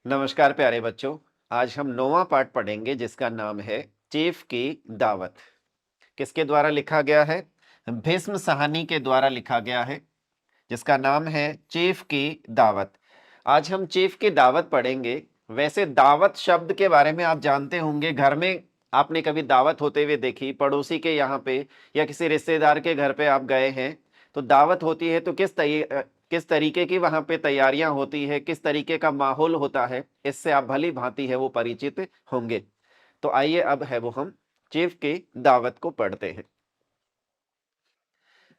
नमस्कार प्यारे बच्चों। आज हम 9वां पाठ पढ़ेंगे जिसका नाम है चीफ की दावत। किसके द्वारा लिखा गया है? भीष्म साहनी के द्वारा लिखा गया है, जिसका नाम है चीफ की दावत। आज हम चीफ की दावत पढ़ेंगे। वैसे दावत शब्द के बारे में आप जानते होंगे, घर में आपने कभी दावत होते हुए देखी, पड़ोसी के यहाँ पे या किसी रिश्तेदार के घर पे आप गए हैं तो दावत होती है, तो किस तरीके की वहां पे तैयारियां होती है, किस तरीके का माहौल होता है, इससे आप भली भांति है वो परिचित होंगे। तो आइए अब है वो हम चीफ की दावत को पढ़ते हैं।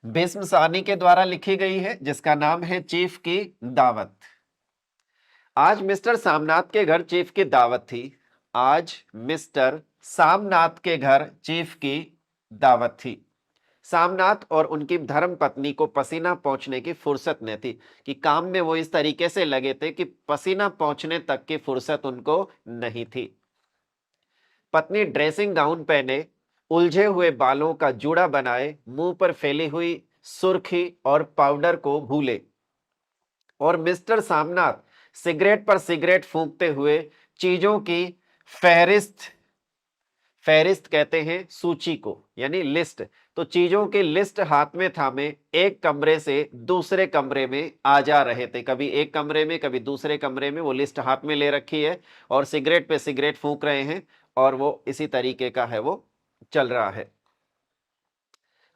भीष्म साहनी के द्वारा लिखी गई है, जिसका नाम है चीफ की दावत। आज मिस्टर सामनाथ के घर चीफ की दावत थी। आज मिस्टर सामनाथ के घर चीफ की दावत थी। सामनाथ और उनकी धर्म पत्नी को पसीना पहुंचने की फुर्सत न थी, कि काम में वो इस तरीके से लगे थे कि पसीना पहुंचने तक की फुर्सत उनको नहीं थी। पत्नी ड्रेसिंग गाउन पहने, उलझे हुए बालों का जूड़ा बनाए, मुंह पर फैली हुई सुर्खी और पाउडर को भूले, और मिस्टर सामनाथ सिगरेट पर सिगरेट फूंकते हुए चीजों की फहरिस्त फहरिस्त कहते हैं सूची को, यानी लिस्ट। तो चीजों की लिस्ट हाथ में थामे एक कमरे से दूसरे कमरे में आ जा रहे थे। कभी एक कमरे में, कभी दूसरे कमरे में, वो लिस्ट हाथ में ले रखी है और सिगरेट पे सिगरेट फूंक रहे हैं, और वो इसी तरीके का है वो चल रहा है।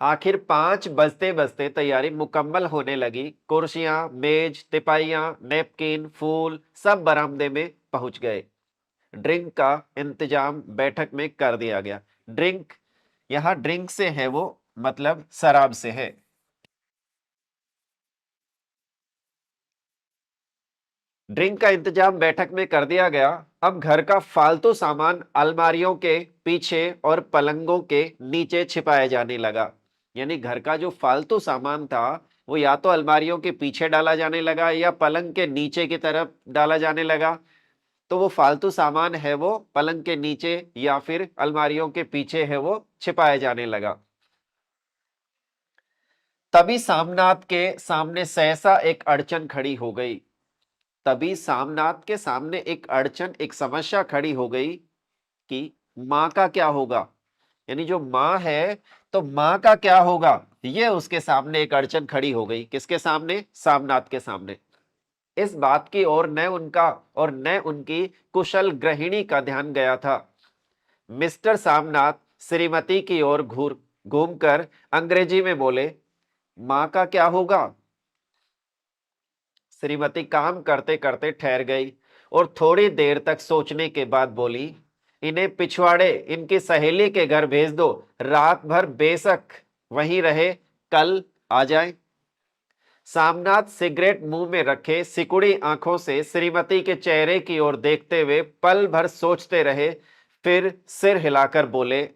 आखिर 5 बजते बजते तैयारी मुकम्मल होने लगी। कुर्सियां, मेज, तिपाइयां, नेपकिन, फूल सब बरामदे में पहुंच गए। ड्रिंक का इंतजाम बैठक में कर दिया गया। ड्रिंक, यहां ड्रिंक से है वो मतलब शराब से है। ड्रिंक का इंतजाम बैठक में कर दिया गया। अब घर का फालतू सामान अलमारियों के पीछे और पलंगों के नीचे छिपाया जाने लगा। यानी घर का जो फालतू सामान था वो या तो अलमारियों के पीछे डाला जाने लगा या पलंग के नीचे की तरफ डाला जाने लगा। तो वो फालतू सामान है वो पलंग के नीचे या फिर अलमारियों के पीछे है वो छिपाया जाने लगा। तभी सामनाथ के सामने सहसा एक अड़चन खड़ी हो गई। तभी सामनाथ के सामने एक अड़चन, एक समस्या खड़ी हो गई कि मां का क्या होगा। यानी जो मां है, तो मां का क्या होगा, ये उसके सामने एक अड़चन खड़ी हो गई। किसके सामने? सामनाथ के सामने। इस बात की ओर न उनका और न उनकी कुशल गृहिणी का ध्यान गया था। मिस्टर सामनाथ श्रीमती की ओर घूमकर अंग्रेजी में बोले, मां का क्या होगा। श्रीमती काम करते करते ठहर गई और थोड़ी देर तक सोचने के बाद बोली, इन्हें पिछवाड़े इनकी सहेली के घर भेज दो, रात भर बेशक वहीं रहे, कल आ जाए। सामनाथ सिगरेट मुंह में रखे सिकुड़ी आंखों से श्रीमती के चेहरे की ओर देखते हुए पल भर सोचते रहे, फिर सिर हिलाकर बोले,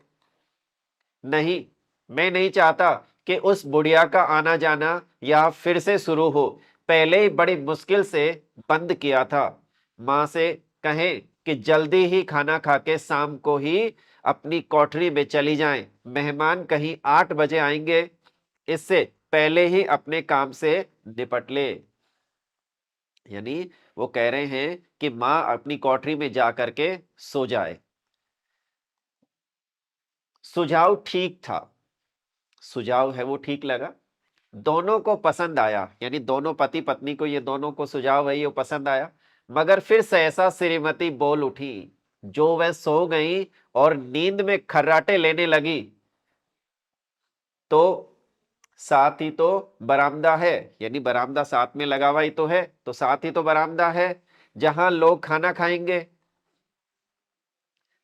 नहीं, मैं नहीं चाहता कि उस बुढ़िया का आना जाना या फिर से शुरू हो। पहले ही बड़ी मुश्किल से बंद किया था। मां से कहें कि जल्दी ही खाना खा के शाम को ही अपनी कोठरी में चली जाएं। मेहमान कहीं 8 बजे आएंगे, इससे पहले ही अपने काम से निपट ले। यानी वो कह रहे हैं कि मां अपनी कोठरी में जा करके सो जाए। सुझाव ठीक था। सुझाव है वो ठीक लगा, दोनों को पसंद आया। यानी दोनों पति पत्नी को, ये दोनों को सुझाव है ये पसंद आया। मगर फिर सहसा श्रीमती बोल उठी। जो वह सो गई और नींद में खर्राटे लेने लगी, तो साथ ही तो बरामदा है, यानी बरामदा साथ में लगा हुआ ही तो है, तो साथ ही तो बरामदा है जहां लोग खाना खाएंगे।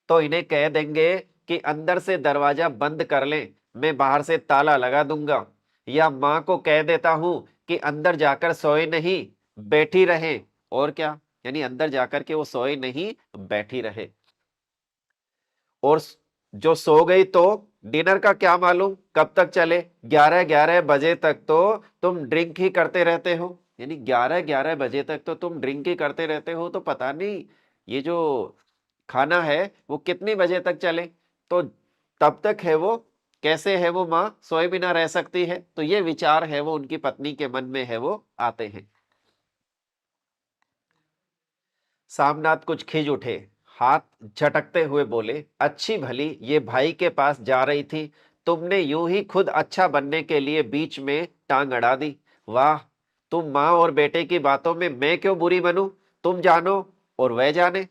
तो इन्हें कह देंगे कि अंदर से दरवाजा बंद कर लें, मैं बाहर से ताला लगा दूंगा। या मां को कह देता हूं कि अंदर जाकर सोए नहीं, बैठी रहे। और क्या, यानी अंदर जाकर के वो सोए नहीं, बैठी रहे। और जो सो गई तो डिनर का क्या मालूम कब तक चले। 11-11 बजे तक तो तुम ड्रिंक ही करते रहते हो। यानी 11-11 बजे तक तो तुम ड्रिंक ही करते रहते हो, तो पता नहीं ये जो खाना है वो कितनी बजे तक चले। तो तब तक है वो, कैसे है वो माँ सोए बिना रह सकती है। तो ये विचार है वो उनकी पत्नी के मन में है वो आते हैं। सामनाथ कुछ खिज उठे, हाथ झटकते हुए बोले, अच्छी भली ये भाई के पास जा रही थी, तुमने यूं ही खुद अच्छा बनने के लिए बीच में टांग अड़ा दी। वाह, तुम माँ और बेटे की बातों में मैं क्यों बुरी बनूं? तुम जानो और वह जाने।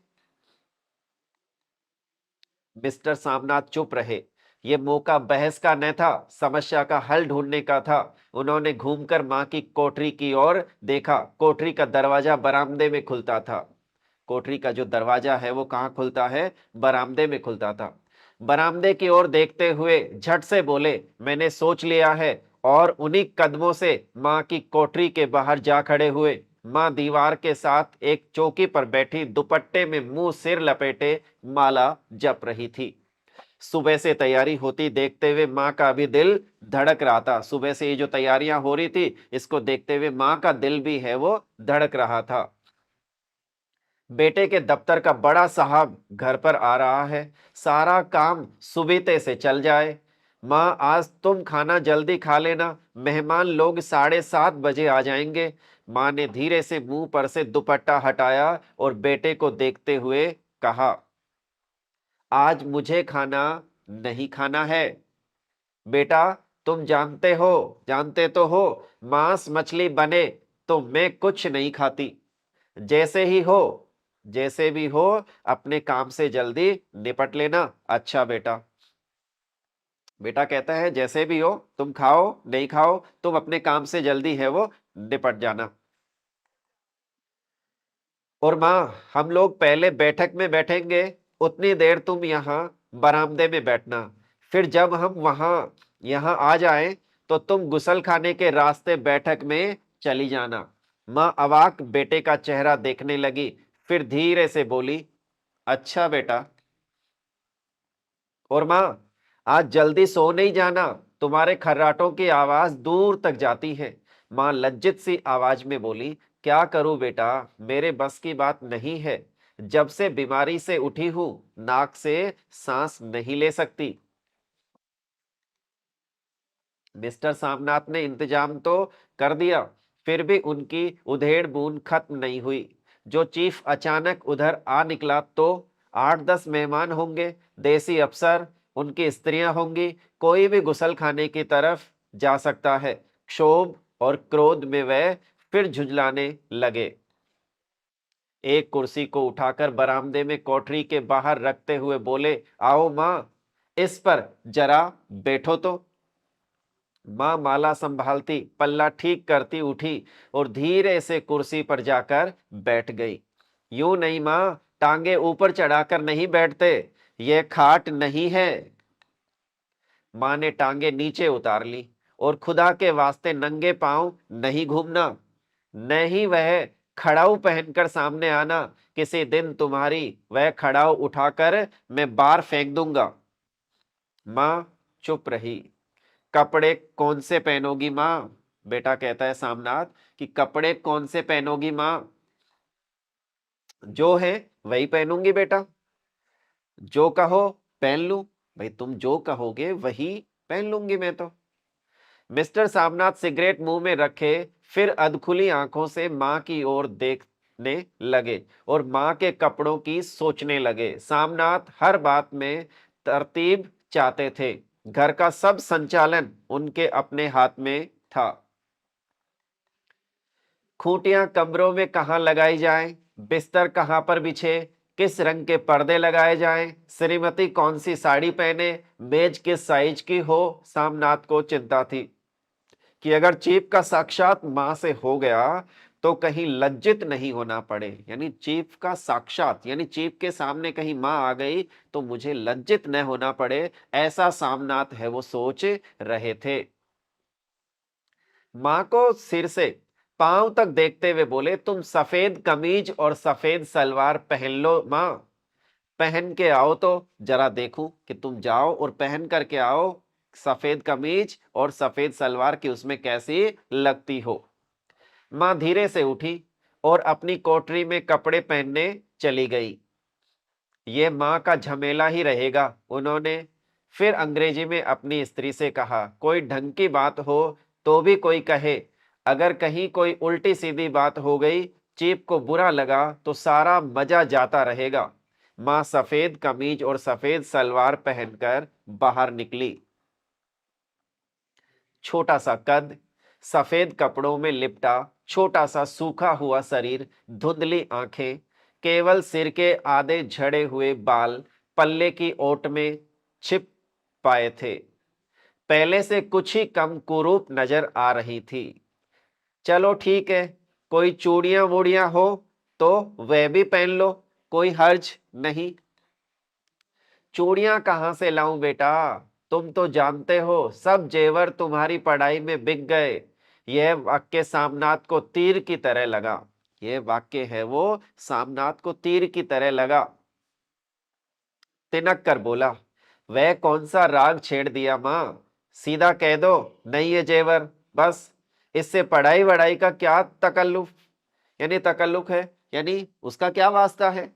मिस्टर सामनाथ चुप रहे। ये मौका बहस का न था, समस्या का हल ढूंढने का था। उन्होंने घूमकर मां की कोठरी की ओर देखा। कोठरी का दरवाजा बरामदे में खुलता था। कोठरी का जो दरवाजा है वो कहाँ खुलता है? बरामदे में खुलता था। बरामदे की ओर देखते हुए झट से बोले, मैंने सोच लिया है। और उन्हीं कदमों से मां की कोठरी के बाहर जा खड़े हुए। मां दीवार के साथ एक चौकी पर बैठी दुपट्टे में मुंह सिर लपेटे माला जप रही थी। सुबह से तैयारी होती देखते हुए मां का भी दिल धड़क रहा था। सुबह से ये जो तैयारियां हो रही थी, इसको देखते हुए मां का दिल भी है वो धड़क रहा था। बेटे के दफ्तर का बड़ा साहब घर पर आ रहा है, सारा काम सुबीते से चल जाए। माँ, आज तुम खाना जल्दी खा लेना, मेहमान लोग 7:30 बजे आ जाएंगे। माँ ने धीरे से मुंह पर से दुपट्टा हटाया और बेटे को देखते हुए कहा, आज मुझे खाना नहीं खाना है। बेटा, तुम जानते तो हो, मांस मछली बने तो मैं कुछ नहीं खाती। जैसे ही हो, जैसे भी हो, अपने काम से जल्दी निपट लेना। अच्छा बेटा। बेटा कहता है, जैसे भी हो, तुम खाओ नहीं खाओ, तुम अपने काम से जल्दी है वो निपट जाना। और माँ, हम लोग पहले बैठक में बैठेंगे, उतनी देर तुम यहाँ बरामदे में बैठना। फिर जब हम यहाँ आ जाए तो तुम गुसल खाने के रास्ते बैठक में चली जाना। माँ अवाक बेटे का चेहरा देखने लगी, फिर धीरे से बोली, अच्छा बेटा। और माँ, आज जल्दी सो नहीं जाना, तुम्हारे खर्राटों की आवाज दूर तक जाती है। माँ लज्जित सी आवाज में बोली, क्या करूं बेटा, मेरे बस की बात नहीं है। जब से बीमारी से उठी हूं, नाक से सांस नहीं ले सकती। मिस्टर सामनाथ ने इंतजाम तो कर दिया, फिर भी उनकी उधेड़ बूंद खत्म नहीं हुई। जो चीफ अचानक उधर आ निकला तो 8-10 मेहमान होंगे, देसी अफसर, उनकी स्त्रियां होंगी, कोई भी गुसल खाने की तरफ जा सकता है। क्षोभ और क्रोध में वह फिर झुंझलाने लगे। एक कुर्सी को उठाकर बरामदे में कोठरी के बाहर रखते हुए बोले, आओ मां, इस पर जरा बैठो तो। मां माला संभालती, पल्ला ठीक करती उठी और धीरे से कुर्सी पर जाकर बैठ गई। यूं नहीं मां, टांगे ऊपर चढ़ाकर नहीं बैठते, यह खाट नहीं है। मां ने टांगे नीचे उतार ली। और खुदा के वास्ते नंगे पांव नहीं घूमना, नहीं वह खड़ाऊ पहनकर सामने आना। किसी दिन तुम्हारी वह खड़ाऊ उठाकर मैं बाहर फेंक दूंगा। मां चुप रही। कपड़े कौन से पहनोगी मां? बेटा कहता है सामनाथ कि कपड़े कौन से पहनोगी मां? जो है वही पहनूंगी बेटा। जो कहो पहन लूं। भाई तुम जो कहोगे वही पहन लूंगी मैं तो। मिस्टर सामनाथ सिगरेट मुंह में रखे, फिर अधखुली आंखों से मां की ओर देखने लगे और मां के कपड़ों की सोचने लगे। सामनाथ हर बात में तरतीब चाहते थे। घर का सब संचालन उनके अपने हाथ में था। खूंटियां कमरों में कहां लगाई जाएं, बिस्तर कहां पर बिछे, किस रंग के पर्दे लगाए जाएं, श्रीमती कौन सी साड़ी पहने, मेज किस साइज की हो। सामनाथ को चिंता थी कि अगर चीफ का साक्षात मां से हो गया तो कहीं लज्जित नहीं होना पड़े। यानी चीफ का साक्षात, यानी चीफ के सामने कहीं मां आ गई तो मुझे लज्जित न होना पड़े, ऐसा सामनाथ है वो सोच रहे थे। मां को सिर से पांव तक देखते हुए बोले, तुम सफेद कमीज और सफेद सलवार पहन लो मां। पहन के आओ तो जरा देखूं कि तुम जाओ और पहन करके आओ सफेद कमीज और सफेद सलवार की उसमें कैसी लगती हो। मां धीरे से उठी और अपनी कोठरी में कपड़े पहनने चली गई। ये मां का झमेला ही रहेगा, उन्होंने फिर अंग्रेजी में अपनी स्त्री से कहा। कोई ढंग की बात हो तो भी कोई कहे, अगर कहीं कोई उल्टी सीधी बात हो गई चीफ को बुरा लगा तो सारा मजा जाता रहेगा। माँ सफेद कमीज और सफेद सलवार पहनकर बाहर निकली। छोटा सा कद, सफेद कपड़ों में लिपटा छोटा सा सूखा हुआ शरीर, धुंधली आंखें, केवल सिर के आधे झड़े हुए बाल पल्ले की ओट में छिप पाए थे। पहले से कुछ ही कम कुरूप नजर आ रही थी। चलो ठीक है, कोई चूड़ियां वूड़ियां हो तो वह भी पहन लो, कोई हर्ज नहीं। चूड़ियां कहां से लाऊं बेटा, तुम तो जानते हो सब जेवर तुम्हारी पढ़ाई में बिक गए। यह वाक्य सामनाथ को तीर की तरह लगा। यह वाक्य है वो सामनाथ को तीर की तरह लगा। तिनक कर बोला, वह कौन सा राग छेड़ दिया माँ, सीधा कह दो नहीं ये जेवर, बस। इससे पढ़ाई वढ़ाई का क्या तकल्लुफ, यानी तकल्लुक है, यानी उसका क्या वास्ता है।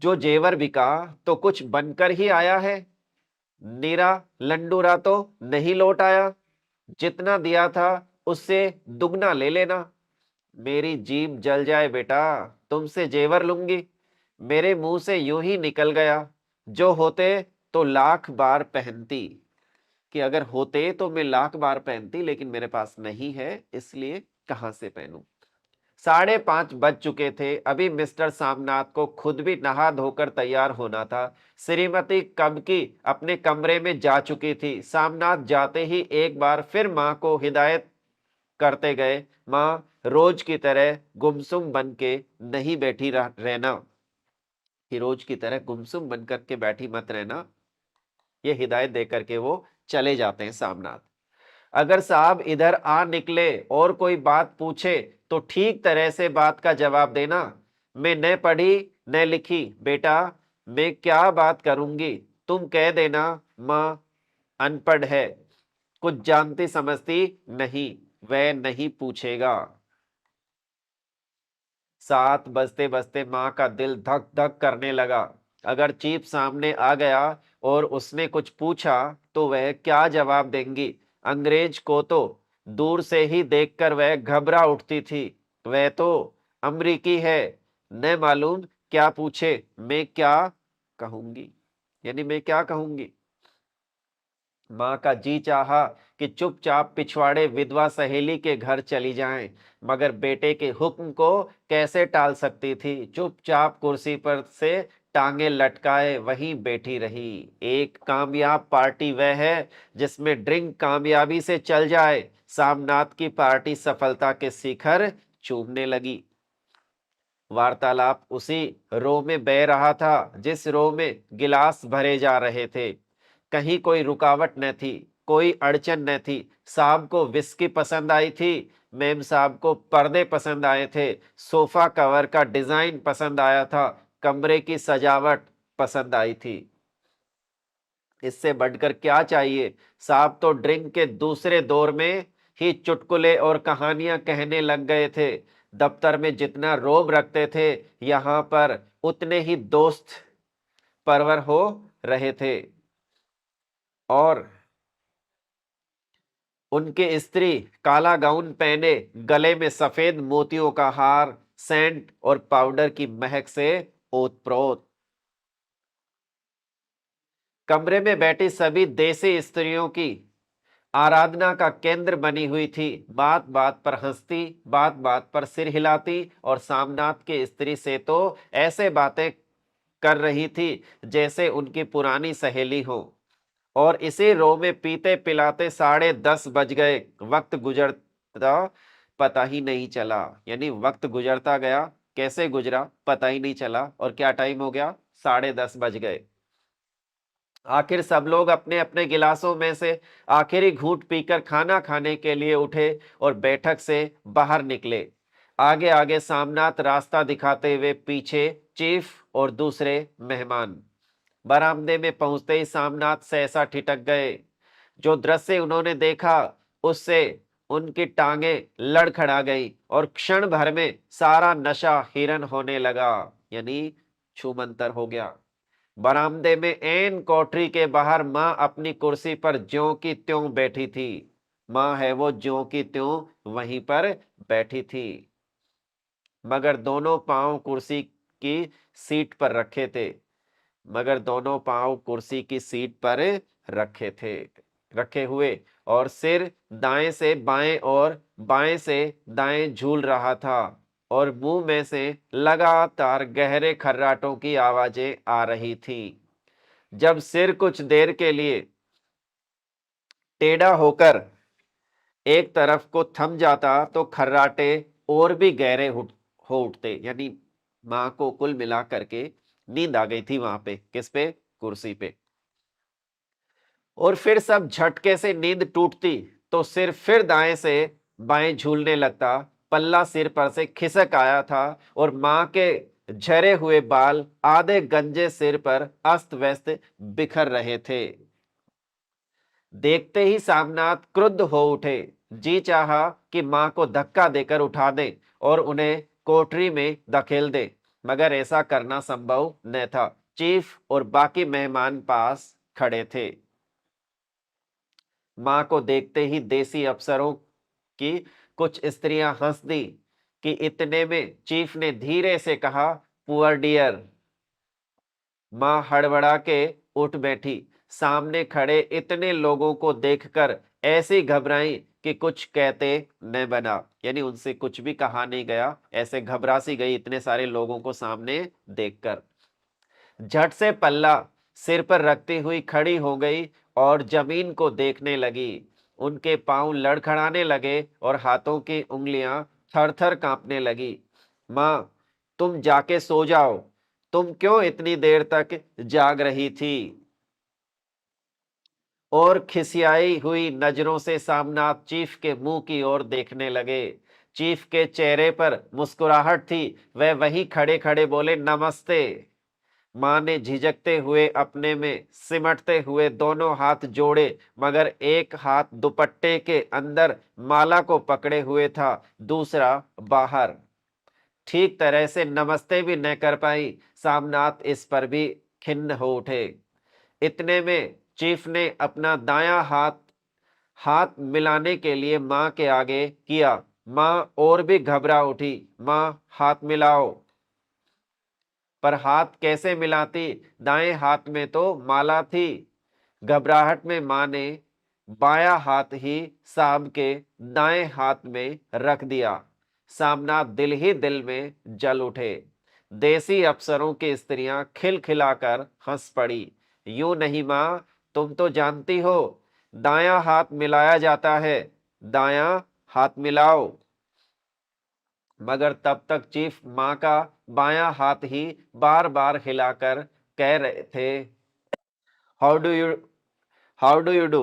जो जेवर बिका तो कुछ बनकर ही आया है, नीरा लंडूरा तो नहीं लौट आया। जितना दिया था उससे दुगना ले लेना। मेरी जीभ जल जाए बेटा, तुमसे जेवर लूंगी। मेरे मुंह से यूं ही निकल गया, जो होते तो लाख बार पहनती। कि अगर होते तो मैं लाख बार पहनती, लेकिन मेरे पास नहीं है, इसलिए कहां से पहनूं। 5:30 बज चुके थे। अभी मिस्टर सामनाथ को खुद भी नहा धोकर तैयार होना था। श्रीमती कब की अपने कमरे में जा चुकी थी। सामनाथ जाते ही एक बार फिर माँ को हिदायत करते गए, माँ रोज की तरह गुमसुम बन के नहीं बैठी रहना, कि रोज की तरह गुमसुम बन करके बैठी मत रहना। ये हिदायत देकर के वो चले जाते हैं सामनाथ। अगर साहब इधर आ निकले और कोई बात पूछे तो ठीक तरह से बात का जवाब देना। मैं न पढ़ी न लिखी बेटा, मैं क्या बात करूंगी, तुम कह देना माँ अनपढ़ है, कुछ जानती समझती नहीं, वह नहीं पूछेगा। 7 बजते बजते माँ का दिल धक धक करने लगा। अगर चीफ सामने आ गया और उसने कुछ पूछा तो वह क्या जवाब देंगी। अंग्रेज को तो दूर से ही देखकर वह घबरा उठती थी। वह तो अमरीकी है, न मालूम क्या पूछे, मैं क्या कहूंगी, यानी मैं क्या कहूंगी। माँ का जी चाहा कि चुपचाप पिछवाड़े विधवा सहेली के घर चली जाएं, मगर बेटे के हुक्म को कैसे टाल सकती थी। चुपचाप कुर्सी पर से टांगे लटकाए वहीं बैठी रही। एक कामयाब पार्टी वह है जिसमें ड्रिंक कामयाबी से चल जाए। सामनाथ की पार्टी सफलता के शिखर चूमने लगी। वार्तालाप उसी रो में बह रहा था जिस रो में गिलास भरे जा रहे थे। कहीं कोई रुकावट न थी, कोई अड़चन न थी। साहब को विस्की पसंद आई थी, मेम साहब को पर्दे पसंद आए थे, सोफा कवर का डिजाइन पसंद आया था, कमरे की सजावट पसंद आई थी। इससे बढ़कर क्या चाहिए। साहब तो ड्रिंक के दूसरे दौर में ही चुटकुले और कहानियां कहने लग गए थे। दफ्तर में जितना रोब रखते थे, यहां पर उतने ही दोस्त परवर हो रहे थे। और उनके स्त्री काला गाउन पहने, गले में सफेद मोतियों का हार, सेंट और पाउडर की महक से ओतप्रोत। कमरे में बैठी सभी देसी स्त्रियों की आराधना का केंद्र बनी हुई थी। बात बात पर हंसती, बात बात पर सिर हिलाती और सामनाथ की स्त्री से तो ऐसे बातें कर रही थी जैसे उनकी पुरानी सहेली हो। और इसी रो में पीते पिलाते 10:30 बज गए। वक्त गुजरता पता ही नहीं चला, यानी वक्त गुजरता गया, कैसे गुजरा पता ही नहीं चला। और क्या टाइम हो गया, 10:30 बज गए। आखिर सब लोग अपने अपने गिलासों में से आखिरी घूंट पीकर खाना खाने के लिए उठे और बैठक से बाहर निकले। आगे आगे सामनाथ रास्ता दिखाते हुए, पीछे चीफ और दूसरे मेहमान। बरामदे में पहुंचते ही सामनाथ सहसा ठिठक गए। जो दृश्य उन्होंने देखा उससे उनकी टांगे लड़खड़ा गई और क्षण भर में सारा नशा हिरन होने लगा, यानी छूमंतर हो गया। बरामदे में एन कोठरी के बाहर मां अपनी कुर्सी पर ज्यों की त्यों बैठी थी। माँ है वो ज्यों की त्यों वहीं पर बैठी थी, मगर दोनों पांव कुर्सी की सीट पर रखे थे, मगर दोनों पांव कुर्सी की सीट पर रखे हुए, और सिर दाएं से बाएं और बाएं से दाएं झूल रहा था, और मुंह में से लगातार गहरे खर्राटों की आवाजें आ रही थी। जब सिर कुछ देर के लिए टेढ़ा होकर एक तरफ को थम जाता तो खर्राटे और भी गहरे हो उठते। यानी मां को कुल मिला करके नींद आ गई थी वहां पे, किस पे, कुर्सी पे। और फिर सब झटके से नींद टूटती तो सिर फिर दाएं से बाएं झूलने लगता, पल्ला सिर पर से खिसक आया था, और मां के झरे हुए बाल आधे गंजे सिर पर अस्त व्यस्त बिखर रहे थे। देखते ही सामनाथ क्रुद्ध हो उठे। जी चाहा कि मां को धक्का देकर उठा दे और उन्हें कोठरी में धकेल दे, मगर ऐसा करना संभव न था। चीफ और बाकी मेहमान पास खड़े थे। मां को देखते ही देसी अफसरों की कुछ स्त्रियां हंस दी कि इतने में चीफ ने धीरे से कहा, पुअर डियर। मां हड़बड़ा के उठ बैठी। सामने खड़े इतने लोगों को देखकर ऐसी घबराई कि कुछ कहते न बना। यानी उनसे कुछ भी कहा नहीं गया, ऐसे घबरा सी गई इतने सारे लोगों को सामने देखकर। झट से पल्ला सिर पर रखती हुई खड़ी हो गई और जमीन को देखने लगी। उनके पांव लड़खड़ाने लगे और हाथों की उंगलियां थर थर कांपने लगी। मां, तुम जाके सो जाओ। तुम क्यों इतनी देर तक जाग रही थी? और खिसियाई हुई नजरों से सामनाथ चीफ के मुंह की ओर देखने लगे। चीफ के चेहरे पर मुस्कुराहट थी। वह वहीं खड़े खड़े बोले, नमस्ते। मां ने झिझकते हुए अपने में सिमटते हुए दोनों हाथ जोड़े, मगर एक हाथ दुपट्टे के अंदर माला को पकड़े हुए था, दूसरा बाहर। ठीक तरह से नमस्ते भी न कर पाई। सामनाथ इस पर भी खिन्न हो उठे। इतने में चीफ ने अपना दायां हाथ हाथ मिलाने के लिए मां के आगे किया। मां और भी घबरा उठी। मां, हाथ मिलाओ। पर हाथ कैसे मिलाती? दाएं हाथ में तो माला थी। घबराहट में मां ने बायां हाथ ही साहब के दाएं हाथ में रख दिया। सामना दिल ही दिल में जल उठे। देसी अफसरों की स्त्रियां खिलखिलाकर हंस पड़ी। यूं नहीं मां, तुम तो जानती हो, दायां हाथ मिलाया जाता है, दायां हाथ मिलाओ। मगर तब तक चीफ मां का बायां हाथ ही बार बार हिलाकर कह रहे थे, how do you how do you do.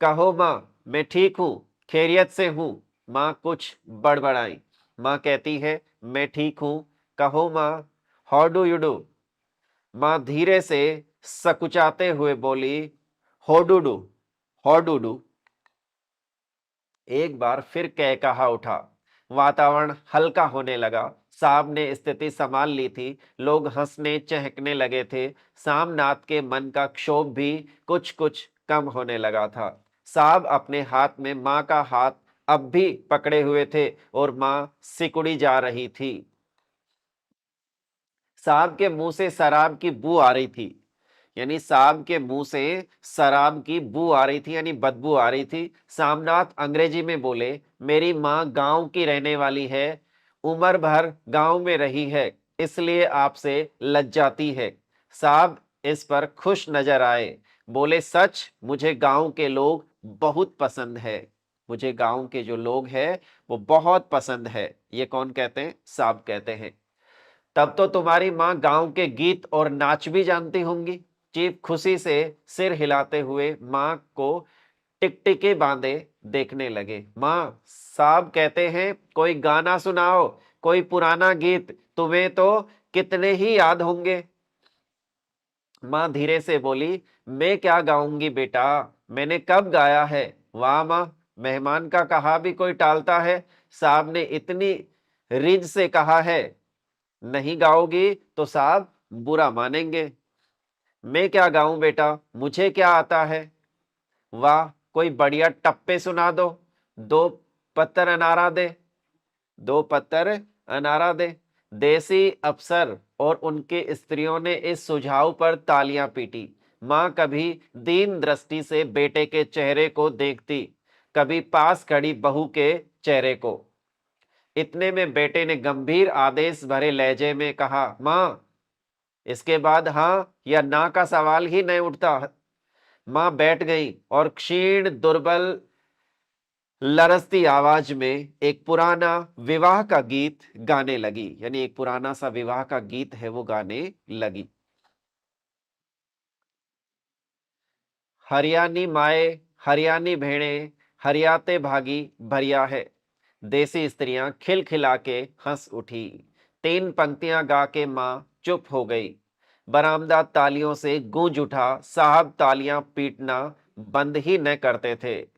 कहो मां, मैं ठीक हूं, खैरियत से हूं। मां कुछ बड़बड़ाई। मां कहती है, मैं ठीक हूं, कहो मां, हाउ डू यू डू। मां धीरे से सकुचाते हुए बोली, हो डू डू, हो डू डू। एक बार फिर कह कहा उठा। वातावरण हल्का होने लगा। साहब ने स्थिति संभाल ली थी। लोग हंसने चहकने लगे थे। सामनाथ के मन का क्षोभ भी कुछ कुछ कम होने लगा था। साहब अपने हाथ में मां का हाथ अब भी पकड़े हुए थे और मां सिकुड़ी जा रही थी। साहब के मुंह से शराब की बू आ रही थी। यानी साहब के मुंह से शराब की बू आ रही थी, यानी बदबू आ रही थी। सामनाथ अंग्रेजी में बोले, मेरी मां गांव की रहने वाली है, उम्र भर गांव में रही है, इसलिए आपसे लज्जाती है। साहब इस पर खुश नजर आए। बोले, सच मुझे गांव के लोग बहुत पसंद है। मुझे गांव के जो लोग हैं वो बहुत पसंद है। ये कौन कहते हैं? साहब कहते हैं। तब तो तुम्हारी मां गांव के गीत और नाच भी जानती होंगी। चीफ खुशी से सिर हिलाते हुए मां को टिकटिके बांधे देखने लगे। मां, साहब कहते हैं कोई गाना सुनाओ, कोई पुराना गीत, तुम्हें तो कितने ही याद होंगे। मां धीरे से बोली, मैं क्या गाऊंगी बेटा, मैंने कब गाया है। वाह मां, मेहमान का कहा भी कोई टालता है। साहब ने इतनी रिज से कहा है, नहीं गाओगी तो साहब बुरा मानेंगे। मैं क्या गाऊं बेटा, मुझे क्या आता है। वाह, कोई बढ़िया टप्पे सुना दो, दो पत्तर अनारा दे, दो पत्तर अनारा दे। देसी अफसर और उनके स्त्रियों ने इस सुझाव पर तालियां पीटी। मां कभी दीन दृष्टि से बेटे के चेहरे को देखती, कभी पास खड़ी बहू के चेहरे को। इतने में बेटे ने गंभीर आदेश भरे लहजे में कहा, मां। इसके बाद हां या ना का सवाल ही नहीं उठता। मां बैठ गई और क्षीण दुर्बल लरजती आवाज में एक पुराना विवाह का गीत गाने लगी। यानी एक पुराना सा विवाह का गीत है वो गाने लगी। हरियाणी माए हरियाणी भेड़े हरियाते भागी भरिया है। देसी स्त्रियां खिलखिला के हंस उठी। तीन पंक्तियां गा के मां चुप हो गई। बरामदा तालियों से गूंज उठा। साहब तालियां पीटना बंद ही न करते थे।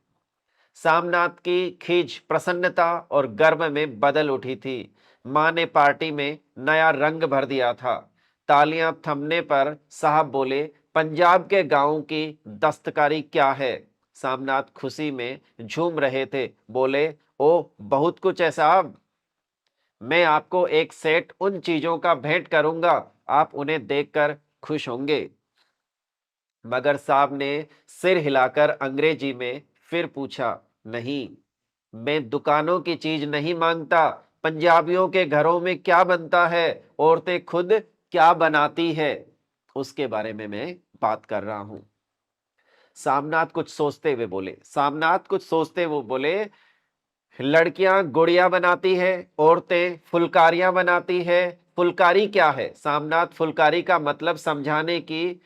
सामनाथ की खींच प्रसन्नता और गर्व में बदल उठी थी। मां ने पार्टी में नया रंग भर दिया था। तालियां थमने पर साहब बोले, पंजाब के गांवों की दस्तकारी क्या है। सामनाथ खुशी में झूम रहे थे। बोले, ओ बहुत कुछ है साहब। मैं आपको एक सेट उन चीजों का भेंट करूंगा, आप उन्हें देखकर खुश होंगे। मगर साहब ने सिर हिलाकर अंग्रेजी में फिर पूछा, नहीं, मैं दुकानों की चीज नहीं मांगता। पंजाबियों के घरों में क्या बनता है, औरतें खुद क्या बनाती है, उसके बारे में मैं बात कर रहा हूं। सामनाथ कुछ सोचते हुए बोले, लड़कियां गुड़िया बनाती है, औरतें फुलकारियां बनाती है। फुलकारी क्या है? सामनाथ फुलकारी का मतलब समझाने की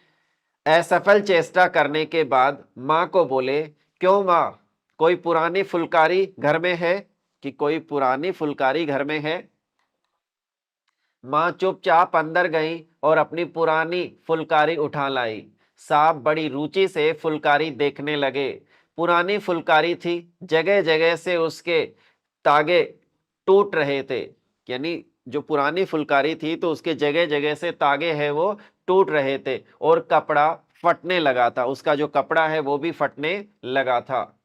असफल चेष्टा करने के बाद मां को बोले, क्यों मां, कोई पुरानी फुलकारी घर में है? कि कोई पुरानी फुलकारी घर में है? मां चुपचाप अंदर गई और अपनी पुरानी फुलकारी उठा लाई। साहब बड़ी रुचि से फुलकारी देखने लगे। पुरानी फुलकारी थी, जगह जगह से उसके तागे टूट रहे थे। यानी जो पुरानी फुलकारी थी तो उसके जगह जगह से तागे हैं वो टूट रहे थे और कपड़ा फटने लगा था। उसका जो कपड़ा है वो भी फटने लगा था।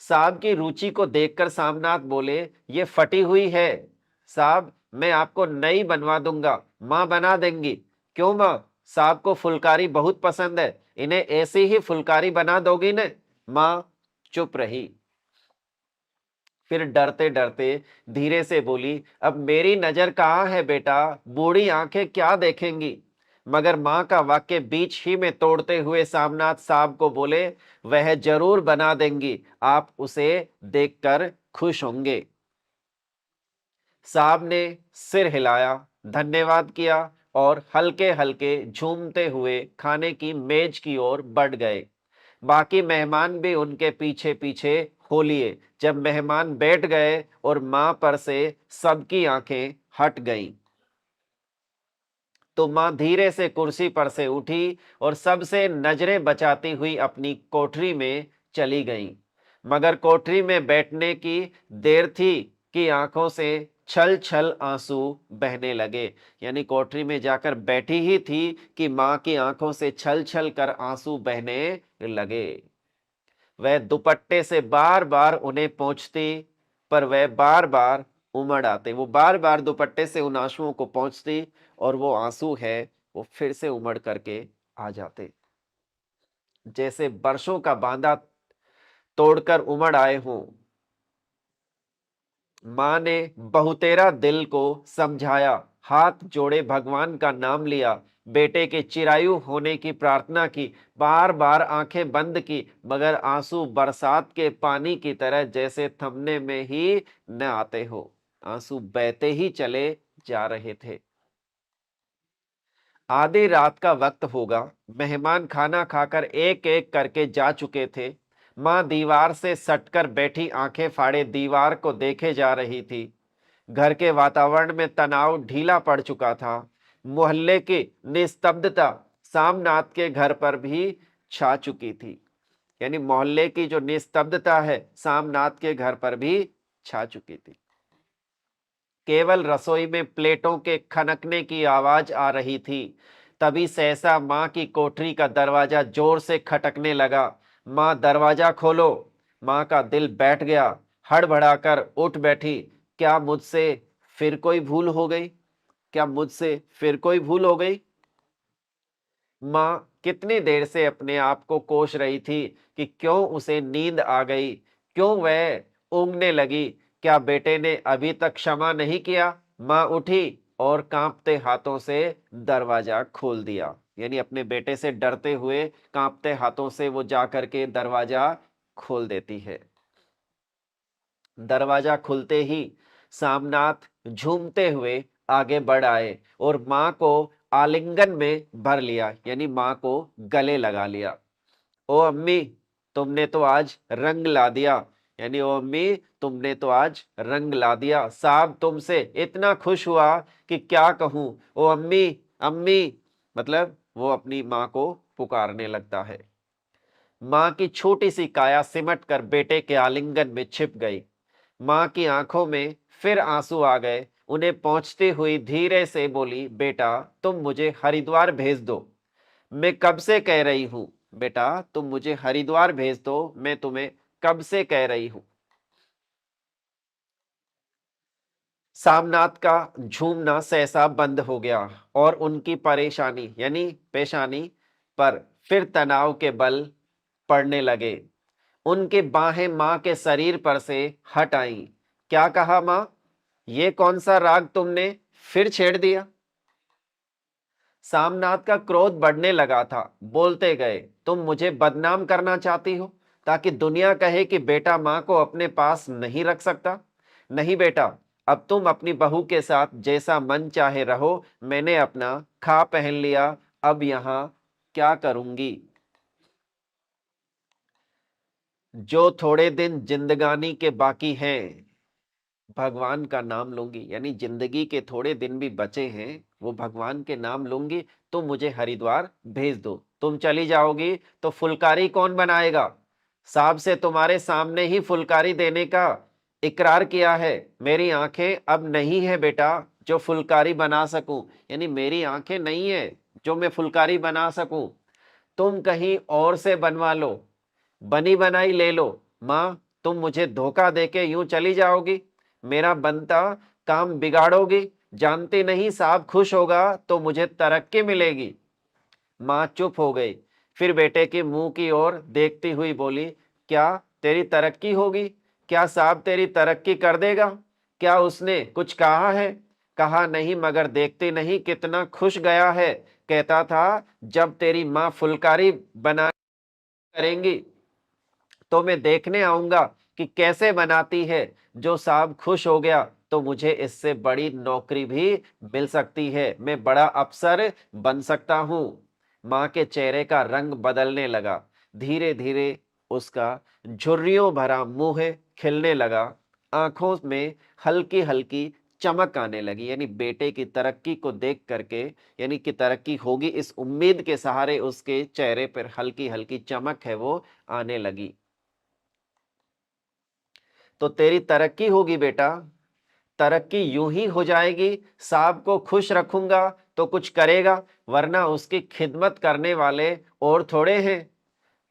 साहब की रुचि को देखकर सामनाथ बोले, ये फटी हुई है साहब, मैं आपको नई बनवा दूंगा। मां बना देंगी। क्यों मां, साहब को फुलकारी बहुत पसंद है, इन्हें ऐसी ही फुलकारी बना दोगी न? मां चुप रही। फिर डरते डरते धीरे से बोली, अब मेरी नजर कहाँ है बेटा, बूढ़ी आंखें क्या देखेंगी। मगर मां का वाक्य बीच ही में तोड़ते हुए सामनाथ साहब को बोले, वह जरूर बना देंगी, आप उसे देखकर खुश होंगे। साहब ने सिर हिलाया, धन्यवाद किया और हल्के हल्के झूमते हुए खाने की मेज की ओर बढ़ गए। बाकी मेहमान भी उनके पीछे पीछे हो लिए। जब मेहमान बैठ गए और मां पर से सबकी आंखें हट गईं, तो मां धीरे से कुर्सी पर से उठी और सबसे नजरें बचाती हुई अपनी कोठरी में चली गईं। मगर कोठरी में बैठने की देर थी कि आंखों से छल छल आंसू बहने लगे। यानी कोठरी में जाकर बैठी ही थी कि मां की आंखों से छल छल कर आंसू बहने लगे। वह दुपट्टे से बार बार उन्हें पोंछती, पर वह बार बार उमड़ आते। वो बार बार दुपट्टे से उन आंसुओं को पोंछती और वो आंसू है वो फिर से उमड़ करके आ जाते, जैसे बरसों का बांधा तोड़कर उमड़ आए हों। मां ने बहुतेरा दिल को समझाया, हाथ जोड़े भगवान का नाम लिया, बेटे के चिरायु होने की प्रार्थना की, बार बार आंखें बंद की, मगर आंसू बरसात के पानी की तरह जैसे थमने में ही न आते हो। आंसू बहते ही चले जा रहे थे। आधी रात का वक्त होगा। मेहमान खाना खाकर एक एक करके जा चुके थे। मां दीवार से सटकर बैठी आंखें फाड़े दीवार को देखे जा रही थी। घर के वातावरण में तनाव ढीला पड़ चुका था। मोहल्ले की निस्तब्धता सामनाथ के घर पर भी छा चुकी थी। यानी मोहल्ले की जो निस्तब्धता है सामनाथ के घर पर भी छा चुकी थी। केवल रसोई में प्लेटों के खनकने की आवाज आ रही थी। तभी सहसा मां की कोठरी का दरवाजा जोर से खटकने लगा। माँ दरवाजा खोलो। माँ का दिल बैठ गया, हड़बड़ाकर उठ बैठी। क्या मुझसे फिर कोई भूल हो गई? क्या मुझसे फिर कोई भूल हो गई? माँ कितनी देर से अपने आप को कोस रही थी कि क्यों उसे नींद आ गई, क्यों वह ऊँघने लगी। क्या बेटे ने अभी तक क्षमा नहीं किया? माँ उठी और कांपते हाथों से दरवाजा खोल दिया। यानी अपने बेटे से डरते हुए कांपते हाथों से वो जा करके दरवाजा खोल देती है। दरवाजा खुलते ही सामनाथ झूमते हुए आगे बढ़ आए और मां को आलिंगन में भर लिया, यानी मां को गले लगा लिया। ओ अम्मी, तुमने तो आज रंग ला दिया। यानी ओ अम्मी, तुमने तो आज रंग ला दिया। साहब तुमसे इतना खुश हुआ कि क्या कहूं। ओ अम्मी, अम्मी, मतलब वो अपनी मां को पुकारने लगता है। मां की छोटी सी काया सिमट कर बेटे के आलिंगन में छिप गई। मां की आंखों में फिर आंसू आ गए। उन्हें पहुंचती हुई धीरे से बोली, बेटा तुम मुझे हरिद्वार भेज दो। मैं कब से कह रही हूं, बेटा तुम मुझे हरिद्वार भेज दो, मैं तुम्हें कब से कह रही हूं। सामनाथ का झूमना सहसा बंद हो गया और उनकी परेशानी यानी पेशानी पर फिर तनाव के बल पड़ने लगे। उनकी बाहें मां के शरीर पर से हट आईं। क्या कहा मां? ये कौन सा राग तुमने फिर छेड़ दिया? सामनाथ का क्रोध बढ़ने लगा था। बोलते गए, तुम मुझे बदनाम करना चाहती हो ताकि दुनिया कहे कि बेटा मां को अपने पास नहीं रख सकता। नहीं बेटा, अब तुम अपनी बहू के साथ जैसा मन चाहे रहो। मैंने अपना खा पहन लिया, अब यहां क्या करूंगी। जो थोड़े दिन जिंदगानी के बाकी हैं, भगवान का नाम लूंगी। यानी जिंदगी के थोड़े दिन भी बचे हैं, वो भगवान के नाम लूंगी। तुम मुझे हरिद्वार भेज दो। तुम चली जाओगी तो फुलकारी कौन बनाएगा? साहब से तुम्हारे सामने ही फुलकारी देने का इकरार किया है। मेरी आंखें अब नहीं है बेटा जो फुलकारी बना सकूं। यानी मेरी आंखें नहीं है जो मैं फुलकारी बना सकूं। तुम कहीं और से बनवा लो, बनी बनाई ले लो। मां, तुम मुझे धोखा देके यूं चली जाओगी, मेरा बनता काम बिगाड़ोगी। जानती नहीं साहब खुश होगा तो मुझे तरक्की मिलेगी। मां चुप हो गई, फिर बेटे के मुंह की ओर देखती हुई बोली, क्या तेरी तरक्की होगी? क्या साहब तेरी तरक्की कर देगा? क्या उसने कुछ कहा है? कहा नहीं, मगर देखती नहीं कितना खुश गया है। कहता था जब तेरी मां फुलकारी बना करेंगी तो मैं देखने आऊंगा कि कैसे बनाती है। जो साहब खुश हो गया तो मुझे इससे बड़ी नौकरी भी मिल सकती है, मैं बड़ा अफसर बन सकता हूं। मां के चेहरे का रंग बदलने लगा। धीरे धीरे उसका झुर्रियों भरा मुंह खिलने लगा। आंखों में हल्की हल्की चमक आने लगी। यानी बेटे की तरक्की को देख करके, यानी कि तरक्की होगी इस उम्मीद के सहारे उसके चेहरे पर हल्की हल्की चमक है वो आने लगी। तो तेरी तरक्की होगी बेटा, तरक्की यूं ही हो जाएगी। साहब को खुश रखूंगा तो कुछ करेगा, वरना उसकी खिदमत करने वाले और थोड़े हैं।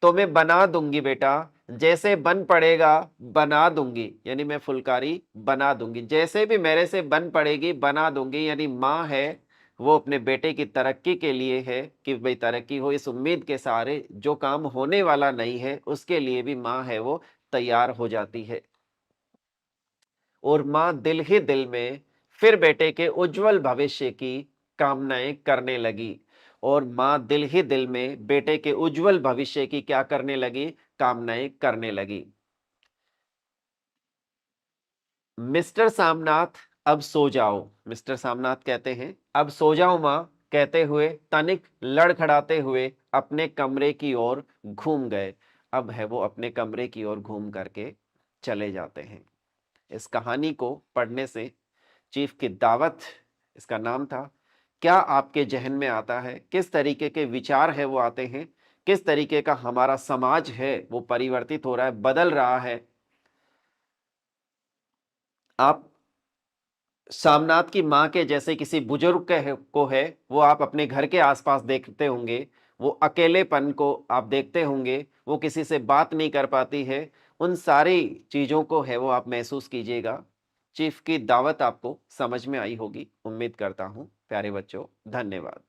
तो मैं बना दूंगी बेटा, जैसे बन पड़ेगा बना दूंगी। यानी मैं फुलकारी बना दूंगी, जैसे भी मेरे से बन पड़ेगी बना दूंगी। यानी माँ है वो अपने बेटे की तरक्की के लिए है कि भाई तरक्की हो, इस उम्मीद के सहारे जो काम होने वाला नहीं है उसके लिए भी माँ है वो तैयार हो जाती है। और मां दिल ही दिल में फिर बेटे के उज्जवल भविष्य की कामनाएं करने लगी। और मां दिल ही दिल में बेटे के उज्जवल भविष्य की क्या करने लगी? कामनाएं करने लगी। मिस्टर सामनाथ, अब सो जाओ। मिस्टर सामनाथ कहते हैं, अब सो जाओ मां। कहते हुए तनिक लड़खड़ाते हुए अपने कमरे की ओर घूम गए। अब है वो अपने कमरे की ओर घूम करके चले जाते हैं। इस कहानी को पढ़ने से चीफ की दावत इसका नाम था। क्या आपके जहन में आता है? किस तरीके के विचार है वो आते हैं? किस तरीके का हमारा समाज है वो परिवर्तित हो रहा है, बदल रहा है? आप सामनाथ की मां के जैसे किसी बुजुर्ग को है वो आप अपने घर के आसपास देखते होंगे। वो अकेलेपन को आप देखते होंगे, वो किसी से बात नहीं कर पाती है, उन सारी चीज़ों को है वो आप महसूस कीजिएगा। चीफ की दावत आपको समझ में आई होगी, उम्मीद करता हूँ। प्यारे बच्चों, धन्यवाद।